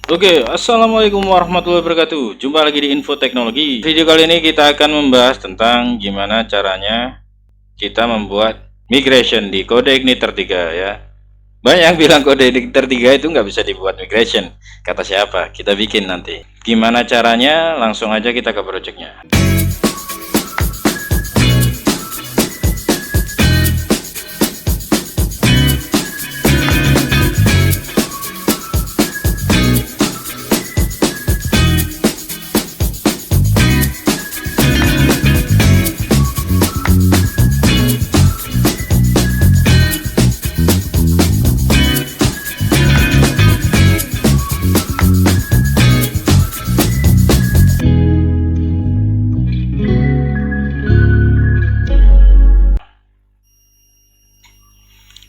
Oke, assalamualaikum warahmatullahi wabarakatuh. Jumpa lagi di Info Teknologi. Video kali ini kita akan membahas tentang gimana caranya kita membuat migration di Kode Igniter 3 ya. Banyak yang bilang Kode Igniter 3 itu nggak bisa dibuat migration. Kata siapa? Kita bikin nanti. Gimana caranya? Langsung aja kita ke projectnya.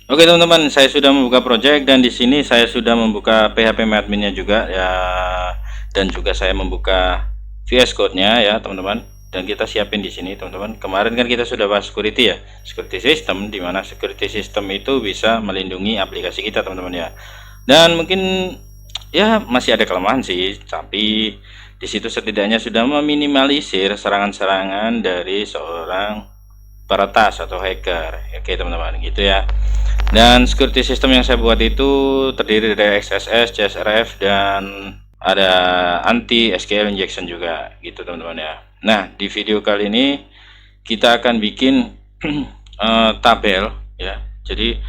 Oke teman-teman, saya sudah membuka project dan di sini saya sudah membuka PHP adminnya juga ya, dan juga saya membuka VS Code-nya ya teman-teman. Dan kita siapin di sini teman-teman. Kemarin kan kita sudah bahas security ya, security system, di mana security system itu bisa melindungi aplikasi kita teman-teman ya. Dan mungkin ya masih ada kelemahan sih, tapi di situ setidaknya sudah meminimalisir serangan-serangan dari seorang peretas atau hacker. Oke teman-teman, gitu ya. Dan security system yang saya buat itu terdiri dari XSS, CSRF, dan ada anti SQL injection juga gitu teman-teman ya. Nah, di video kali ini kita akan bikin tabel ya. Jadi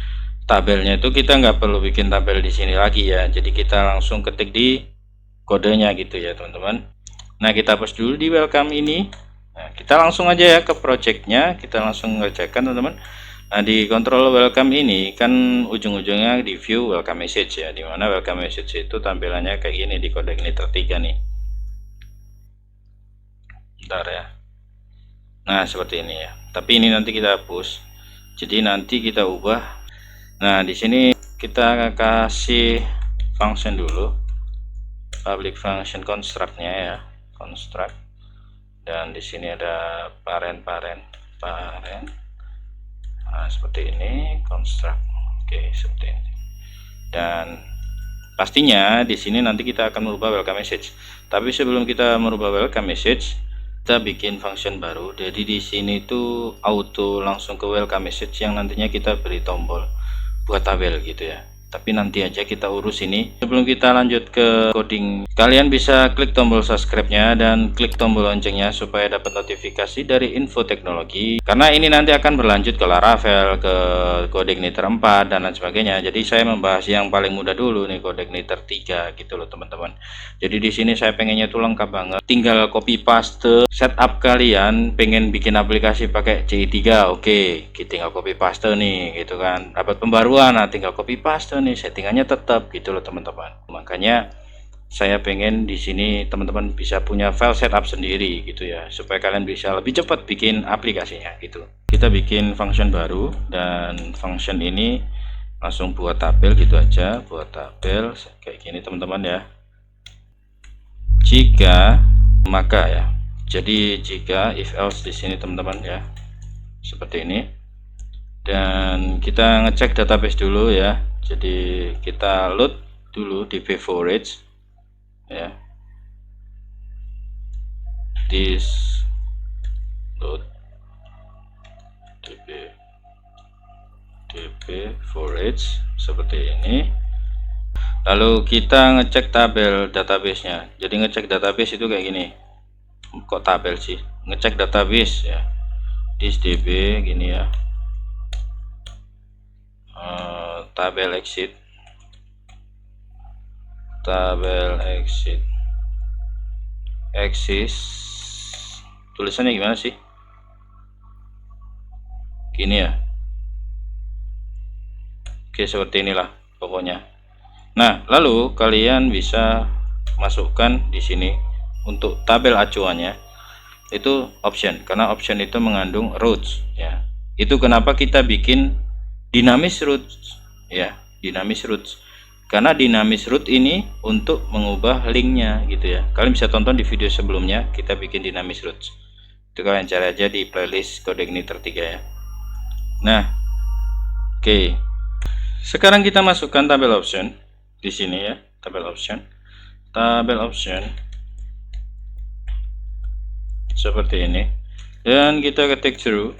tabelnya itu kita nggak perlu bikin tabel di sini lagi ya. Jadi kita langsung ketik di kodenya gitu ya teman-teman. Nah, kita hapus dulu di welcome ini. Nah, kita langsung aja ya ke projectnya, kita langsung ngecekkan teman-teman. Nah, di control welcome ini kan ujung-ujungnya di view welcome message ya, dimana welcome message itu tampilannya kayak gini di Kode Igniter 3 nih. Bentar ya. Nah, seperti ini ya. Tapi ini nanti kita hapus. Jadi nanti kita ubah. Nah, di sini kita kasih function dulu. Public function construct-nya ya. Construct. Dan di sini ada parent. Nah, seperti ini construct. Oke, seperti ini. Dan pastinya di sini nanti kita akan merubah welcome message. Tapi sebelum kita merubah welcome message, kita bikin function baru. Jadi di sini tuh auto langsung ke welcome message yang nantinya kita beri tombol buat tabel gitu ya. Tapi nanti aja kita urus ini. Sebelum kita lanjut ke coding, kalian bisa klik tombol subscribe-nya dan klik tombol loncengnya supaya dapat notifikasi dari Info Teknologi. Karena ini nanti akan berlanjut ke Laravel, ke Kode Igniter 4 dan lain sebagainya. Jadi saya membahas yang paling mudah dulu nih, Kode Igniter 3 gitu loh teman-teman. Jadi di sini saya pengennya tuh lengkap banget. Tinggal copy paste setup kalian pengen bikin aplikasi pakai CI3, oke, kita tinggal copy paste nih gitu kan. Dapat pembaruan, nah tinggal copy paste nih, settingannya tetap gitu loh teman-teman. Makanya saya pengen di sini teman-teman bisa punya file setup sendiri gitu ya, supaya kalian bisa lebih cepat bikin aplikasinya gitu. Kita bikin function baru dan function ini langsung buat tabel gitu aja, buat tabel kayak gini teman-teman ya. Jika maka ya. Jadi jika if else di sini teman-teman ya. Seperti ini. Dan kita ngecek database dulu ya. Jadi kita load dulu db forage ya. This load db forage seperti ini. Lalu kita ngecek tabel database-nya. Jadi ngecek database itu kayak gini. Kok tabel sih? Ngecek database ya. This db gini ya. Tabel exit exist tulisannya gimana sih? Gini ya. Oke, seperti inilah pokoknya. Nah, lalu kalian bisa masukkan di sini untuk tabel acuannya itu option, karena option itu mengandung routes ya. Itu kenapa kita bikin dinamis routes ya, dinamis routes. Karena dinamis route ini untuk mengubah linknya gitu ya. Kalian bisa tonton di video sebelumnya kita bikin dinamis routes. Itu kalian cari aja di playlist Kode Igniter 3 ya. Nah, oke. Sekarang kita masukkan tabel option di sini ya, tabel option. tabel option seperti ini, dan kita ketik true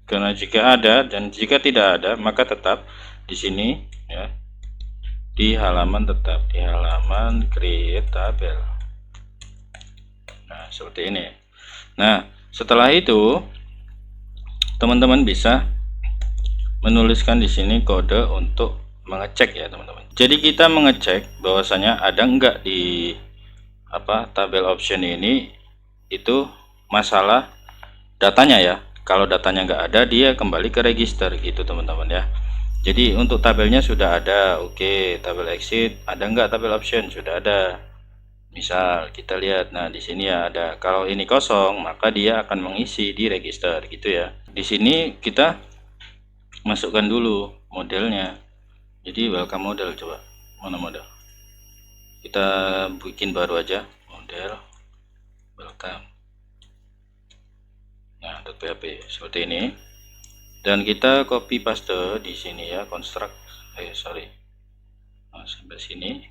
karena jika ada, dan jika tidak ada maka tetap di sini ya, di halaman tetap di halaman create tabel. Nah, seperti ini. Nah, setelah itu teman-teman bisa menuliskan di sini kode untuk mengecek ya teman-teman. Jadi kita mengecek bahwasanya ada enggak di tabel option ini itu masalah datanya ya. Kalau datanya enggak ada, dia kembali ke register gitu teman-teman ya. Jadi untuk tabelnya sudah ada, oke. Tabel exit ada enggak, tabel option sudah ada. Misal kita lihat, nah di sini ya ada. Kalau ini kosong maka dia akan mengisi di register gitu ya. Di sini kita masukkan dulu modelnya. Jadi welcome model, coba mana model, kita bikin baru aja model welcome. Nah, .php seperti ini, dan kita copy paste di sini ya, construct nah, sampai sini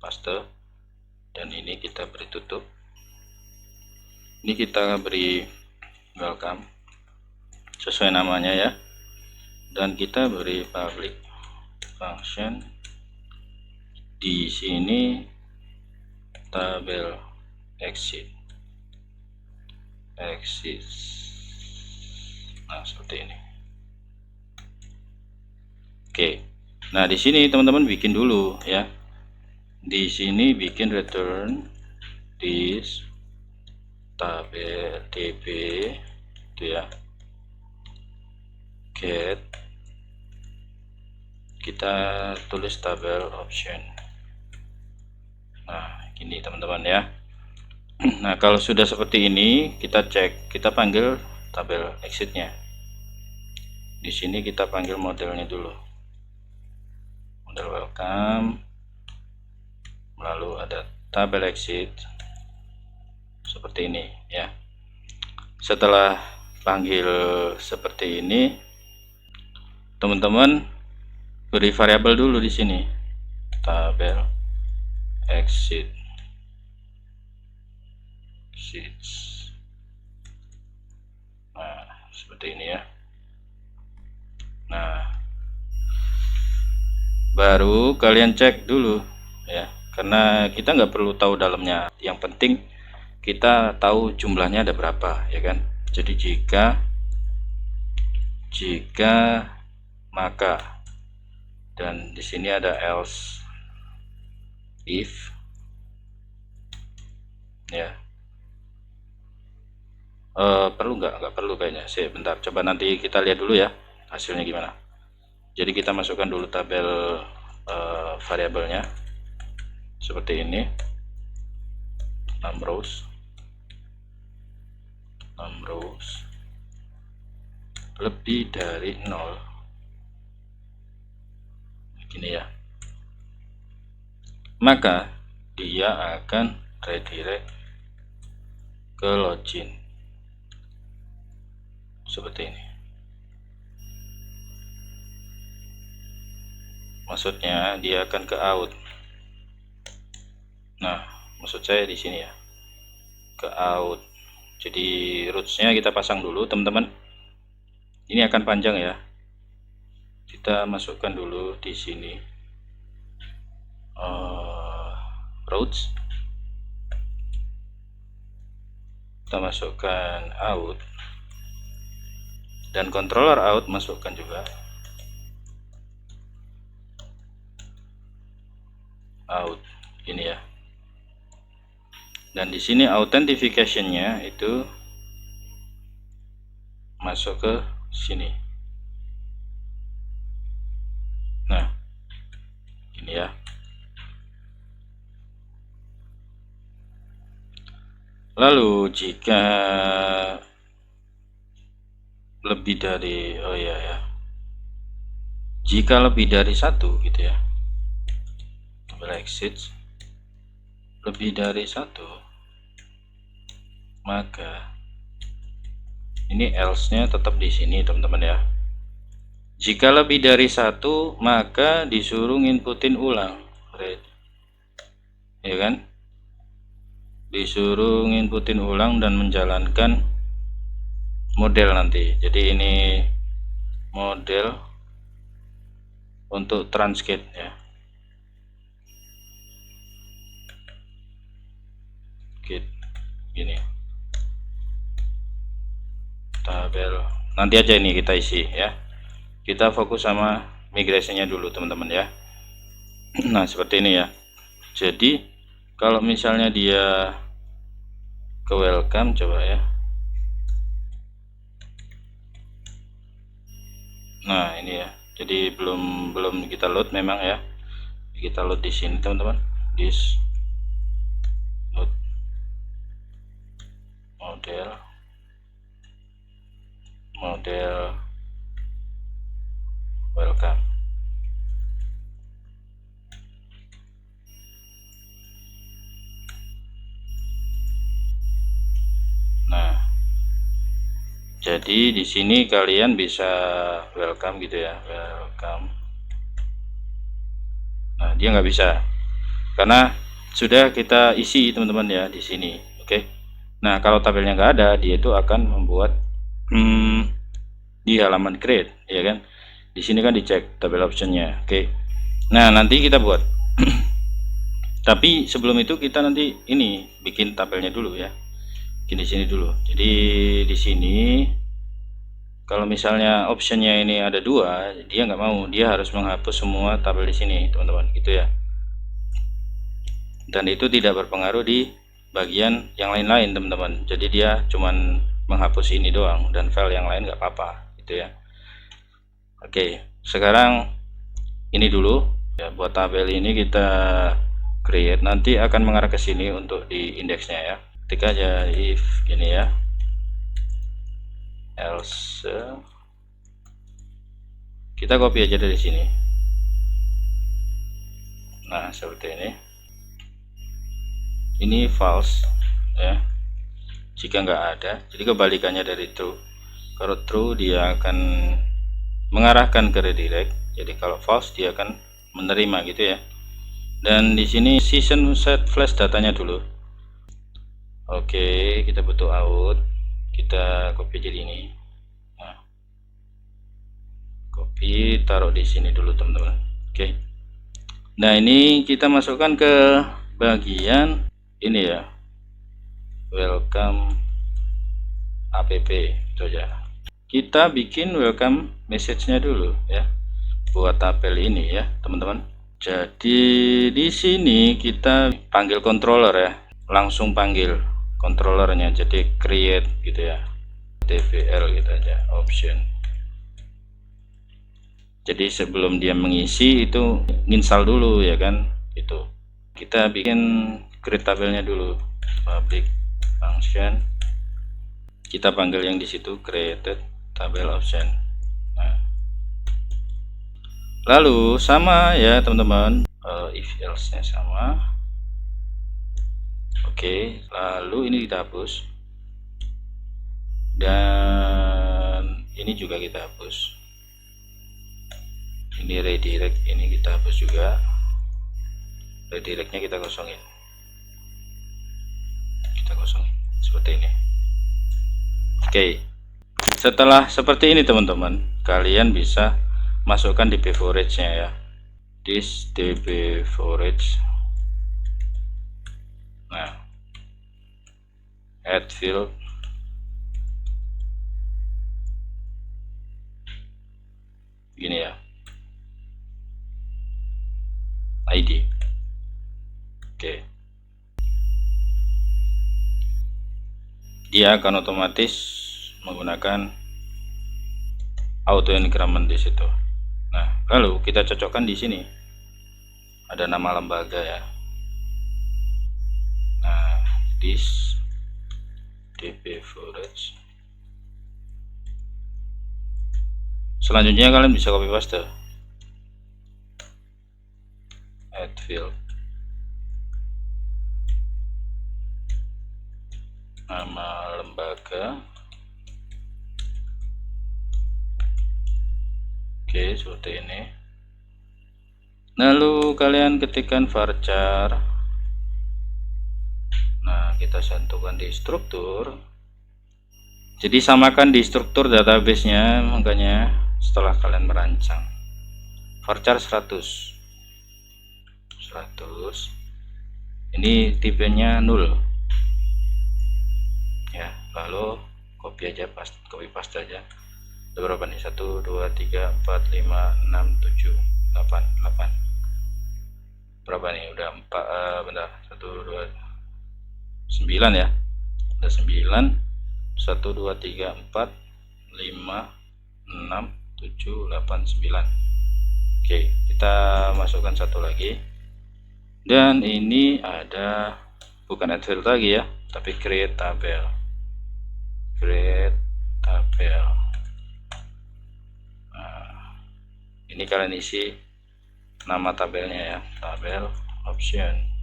paste, dan ini kita beri tutup, ini kita beri welcome sesuai namanya ya, dan kita beri public function di sini tabel exit. Nah, seperti ini. Oke. Nah, di sini teman-teman bikin dulu ya. Di sini bikin return this tabel db itu ya. Get, kita tulis tabel option. Nah, gini teman-teman ya. Nah, kalau sudah seperti ini, kita cek, kita panggil tabel exitnya. Di sini kita panggil modelnya dulu, model welcome, lalu ada tabel exit seperti ini ya. Setelah panggil seperti ini, teman-teman beri variabel dulu di sini, tabel exit. Nah, seperti ini ya. Nah, baru kalian cek dulu ya, karena kita nggak perlu tahu dalamnya, yang penting kita tahu jumlahnya ada berapa ya kan. Jadi jika maka, dan di sini ada else if ya. Perlu nggak perlu kayaknya sih, bentar, coba nanti kita lihat dulu ya hasilnya gimana. Jadi kita masukkan dulu tabel variabelnya seperti ini, 6 rows lebih dari 0 begini ya, maka dia akan redirect ke login seperti ini. Maksudnya dia akan ke out. Nah, maksud saya di sini ya, ke out. Jadi rootsnya kita pasang dulu teman-teman. Ini akan panjang ya. Kita masukkan dulu di sini roots. Kita masukkan out, dan controller out masukkan juga out ini ya. Dan di sini authentication-nya itu masuk ke sini. Nah, ini ya. Lalu jika lebih dari jika lebih dari 1 gitu ya, tabel exit lebih dari 1, maka ini else-nya tetap di sini teman-teman ya. Jika lebih dari 1 maka disuruh inputin ulang ya kan, disuruh nginputin ulang dan menjalankan model nanti. Jadi ini model untuk transgate ya. Git gini, tabel nanti aja ini kita isi ya. Kita fokus sama migrasinya dulu teman-teman ya. Nah seperti ini ya. Jadi kalau misalnya dia ke welcome, coba ya. Nah ini ya, jadi belum kita load memang ya. Kita load di sini teman-teman, this load model welcome. Nah jadi di sini kalian bisa welcome gitu ya, welcome. Nah dia nggak bisa karena sudah kita isi teman-teman ya di sini. Oke. Nah kalau tabelnya nggak ada, dia itu akan membuat di halaman create ya kan. Di sini kan dicek tabel optionnya. Oke. Nah nanti kita buat. Tapi sebelum itu kita nanti ini bikin tabelnya dulu ya. Bikin di sini dulu. Jadi di sini kalau misalnya optionnya ini ada 2, dia nggak mau, dia harus menghapus semua tabel di sini teman-teman gitu ya. Dan itu tidak berpengaruh di bagian yang lain-lain teman-teman. Jadi dia cuman menghapus ini doang dan file yang lain nggak apa-apa gitu ya. Oke, sekarang ini dulu ya, buat tabel ini kita create, nanti akan mengarah ke sini untuk di indeksnya ya. Ketik aja if ini ya, else kita copy aja dari sini. Nah seperti ini false ya jika nggak ada, jadi kebalikannya dari true. Kalau true dia akan mengarahkan ke redirect, jadi kalau false dia akan menerima gitu ya. Dan di sini season set flash datanya dulu. Oke, kita butuh out, kita copy jadi ini. Nah, copy taruh di sini dulu teman-teman. Oke. Nah ini kita masukkan ke bagian ini ya, welcome app itu aja. Kita bikin welcome message-nya dulu ya buat tabel ini ya teman-teman. Jadi di sini kita panggil controller ya, langsung panggil controllernya, jadi create gitu ya, tvl gitu aja, option. Jadi sebelum dia mengisi itu install dulu ya kan, itu kita bikin create tabelnya dulu, public function, kita panggil yang di situ created tabel option. Nah, lalu sama ya teman-teman, if else nya sama. Oke, lalu ini kita hapus dan ini juga kita hapus. Ini redirect, ini kita hapus juga, redirectnya kita kosongin, seperti ini. Oke, setelah seperti ini teman-teman, kalian bisa masukkan DB forage nya ya, this DB forage. Nah, add field, gini ya, ID. Oke, dia akan otomatis menggunakan auto increment di situ. Nah, lalu kita cocokkan di sini ada nama lembaga ya. Nah, this DB forage. Selanjutnya kalian bisa copy paste, add field, nama lembaga. Oke, seperti ini. Lalu kalian ketikkan varchar kita tentukan di struktur. Jadi samakan di struktur database-nya, makanya setelah kalian merancang varchar 100 ini tipenya 0 ya, lalu copy paste aja. Ada berapa nih? 1 2 3 4 5 6 7 8 berapa nih? Udah 4 bentar, 1 2 9 ya, udah 9 1 2 3 4 5 6 7 8 9. Oke, kita masukkan satu lagi, dan ini ada bukan add field lagi ya, tapi create tabel. Nah, ini kalian isi nama tabelnya ya, tabel option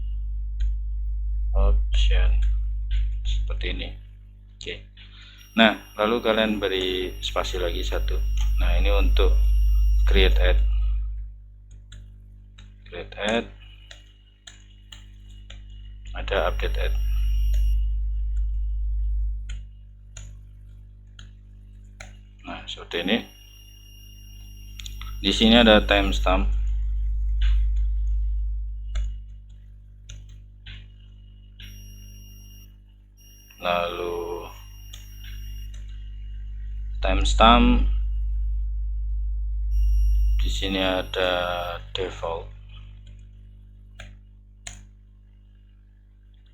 seperti ini. Oke, nah lalu kalian beri spasi lagi satu. Nah ini untuk create add, ada update add. Nah seperti ini. Di sini ada timestamp, lalu timestamp di sini ada default,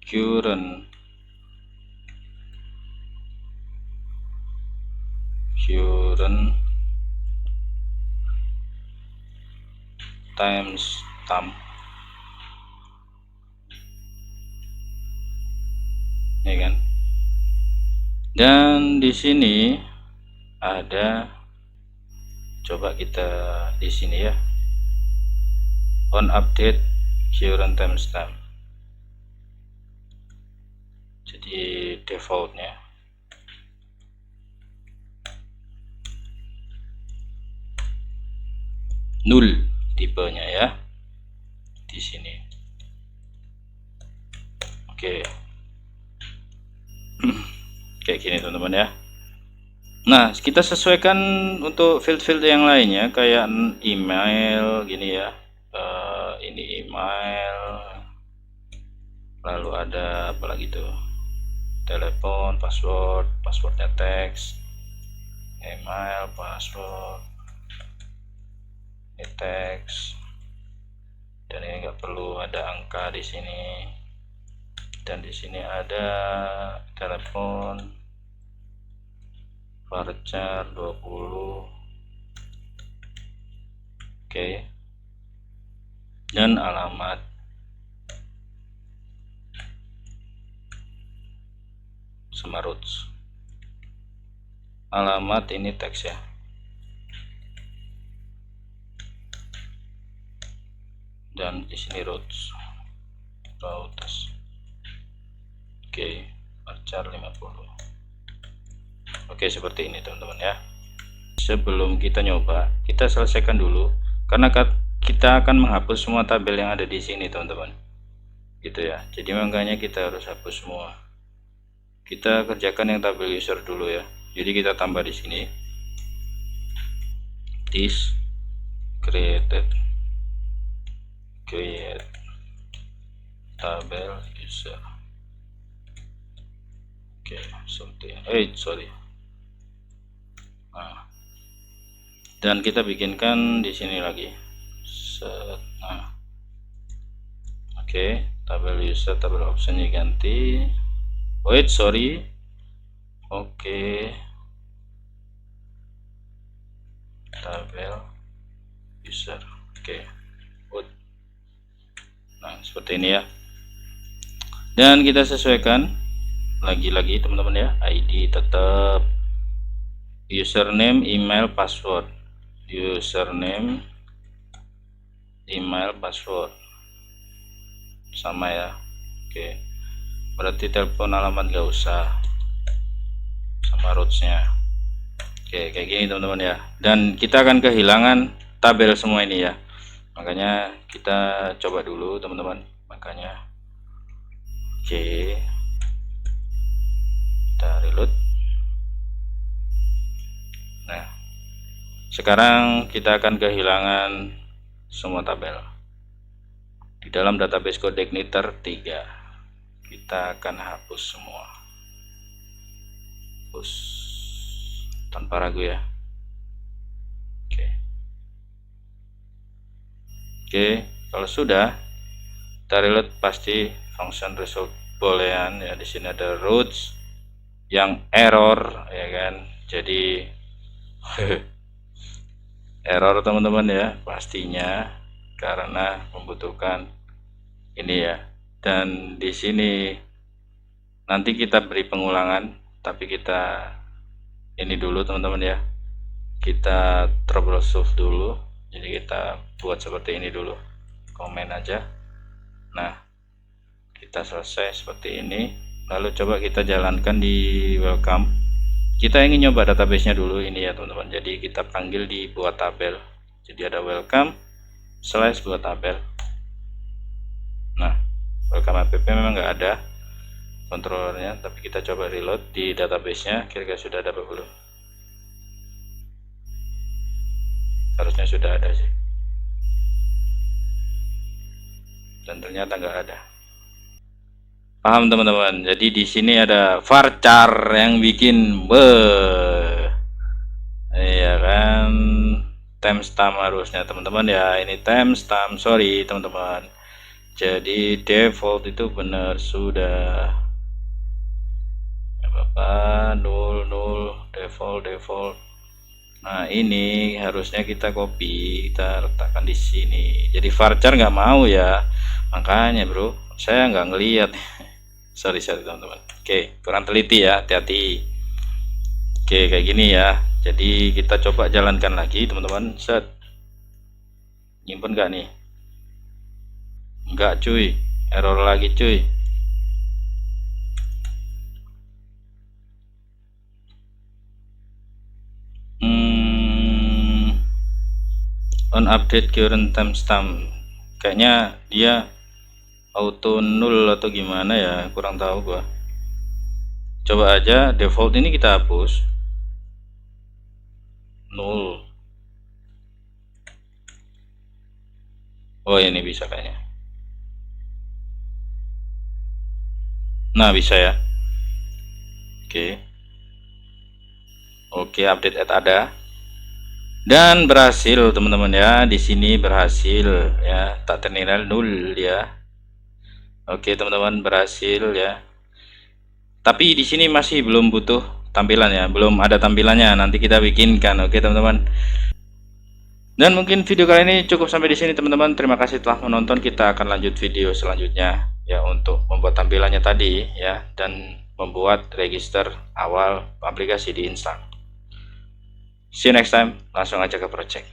current timestamp, ya kan. Dan di sini ada, coba kita di sini ya, on update current timestamp. Jadi defaultnya null tipenya ya di sini. Oke. Kayak gini teman-teman ya. Nah kita sesuaikan untuk field-field yang lainnya, kayak email gini ya, ini email, lalu ada apa lagi tuh, telepon, passwordnya teks, email, password, ini teks, dan ini nggak perlu ada angka di sini, dan di sini ada telepon, varchar 20. Oke. Dan alamat sama roots. Alamat ini teks ya. Dan di sini roots. Oke, varchar 50. Oke, seperti ini teman-teman ya. Sebelum kita nyoba, kita selesaikan dulu, karena kita akan menghapus semua tabel yang ada di sini teman-teman, gitu ya. Jadi makanya kita harus hapus semua. Kita kerjakan yang tabel user dulu ya. Jadi kita tambah di sini this create tabel user. Oke, seperti sorry. Nah, dan kita bikinkan di sini lagi. Nah, oke, tabel user, tabel option diganti. Sorry. Oke, tabel user. Oke, nah seperti ini ya. Dan kita sesuaikan lagi-lagi teman-teman ya, ID tetap, username, email, password, username, email, password sama ya. Oke, berarti telepon, alamat gak usah, sama rootsnya. Oke, kayak gini teman-teman ya. Dan kita akan kehilangan tabel semua ini ya, makanya kita coba dulu teman-teman. Makanya oke, Sekarang kita akan kehilangan semua tabel di dalam database CodeIgniter 3. Kita akan hapus semua, hapus tanpa ragu ya. Oke, kalau sudah kita reload, pasti function result boolean ya. Di sini ada routes yang error ya kan, jadi error teman-teman ya, pastinya karena membutuhkan ini ya. Dan di sini nanti kita beri pengulangan, tapi kita ini dulu teman-teman ya, kita troubleshoot dulu. Jadi kita buat seperti ini dulu, komen aja. Nah, kita selesai seperti ini, lalu coba kita jalankan di welcome. Kita ingin nyoba databasenya dulu ini ya teman-teman. Jadi kita panggil di buat tabel, jadi ada welcome slash buat tabel. Nah, welcome app memang nggak ada controllernya, tapi kita coba reload di databasenya, kira-kira sudah ada apa belum. Harusnya sudah ada sih, dan ternyata nggak ada. Paham teman-teman? Jadi di sini ada varchar yang bikin iya kan, timestamp harusnya teman-teman ya. Ini timestamp, sorry teman-teman. Jadi default itu benar sudah apa 00 default. Nah ini harusnya kita copy, kita letakkan di sini. Jadi varchar nggak mau ya, makanya bro saya nggak ngelihat. sorry teman-teman. Oke, kurang teliti ya, hati-hati. Oke, kayak gini ya. Jadi kita coba jalankan lagi teman-teman. Set, nyimpen nggak nih? Enggak cuy, error lagi cuy. On update current timestamp, kayaknya dia auto null atau gimana ya, kurang tahu gua. Coba aja default ini kita hapus, null. Oh ini bisa kayaknya. Nah bisa ya. Oke, update add ada. Dan berhasil teman-teman ya, di sini berhasil ya, tak ternilai nol ya. Oke teman-teman, berhasil ya. Tapi di sini masih belum butuh tampilan ya, belum ada tampilannya, nanti kita bikinkan. Oke teman-teman. Dan mungkin video kali ini cukup sampai di sini teman-teman. Terima kasih telah menonton. Kita akan lanjut video selanjutnya ya, untuk membuat tampilannya tadi ya, dan membuat register awal aplikasi di install. See you next time, langsung aja ke project.